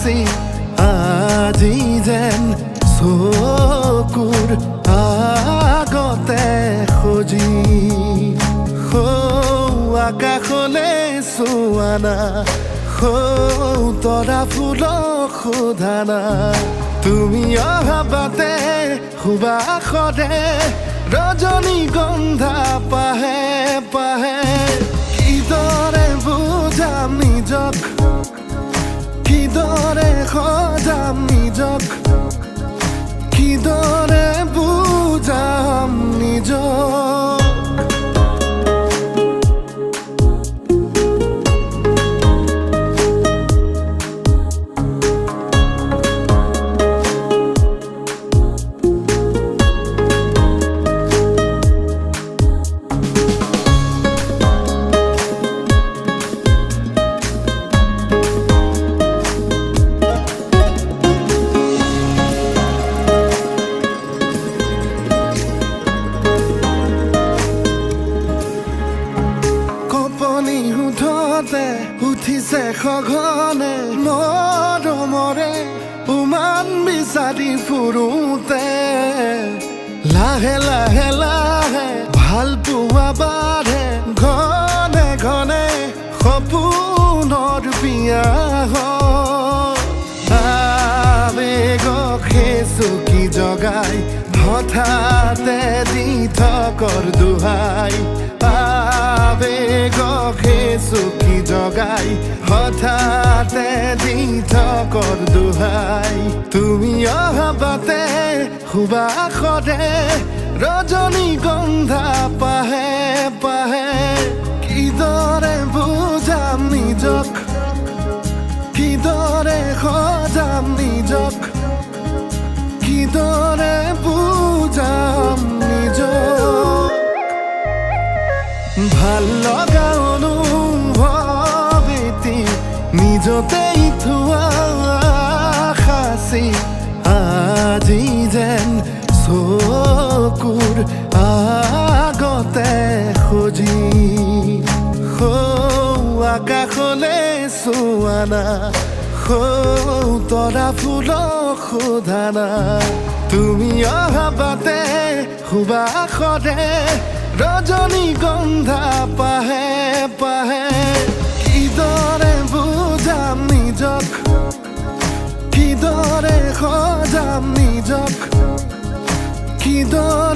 হাসি আজি যেন চকুৰ আগতে সজি আকাশলে চোৱানা তৰা ফুলক সোধানা তুমি অহা বাটে সুবাসৰে ৰজনীগন্ধা পাহে পাহে কিদৰে বুজাম নিজক কিদৰে সজাম নিজক কিদৰে বুজাম নিজক উঠিছে সঘনে মৰমৰে উমান বিচাৰি ফুৰোতে লাহে লাহে লাহে ভাল পোৱা বাঢ়ে ঘনে ঘনে সপোনৰ বিয়া আবেগক চকী জগাই হঠাতে দি থকৰ দোহাই আবেগক চকী জগাই হঠাতে দি থকৰ দোহাই তুমি অহা বাটে সুবাসৰে ৰজনীগন্ধা পাহে পাহে কিদৰে বুজাম নিজক কিদৰে সজাম নিজক কিদৰে বুজাম নিজক ভাল লগা অনুভৱ এটি নিজতেই থোৱা সাঁচি আজি যেন চকুৰ আগতে সজি আকাশলে চোৱানা তৰা ফুলক সোধানা তুমি অহা বাটে সুবাসৰে ৰজনীগন্ধা পাহে পাহে কিদৰে বুজাম নিজক কিদৰে সজাম নিজক কিদৰে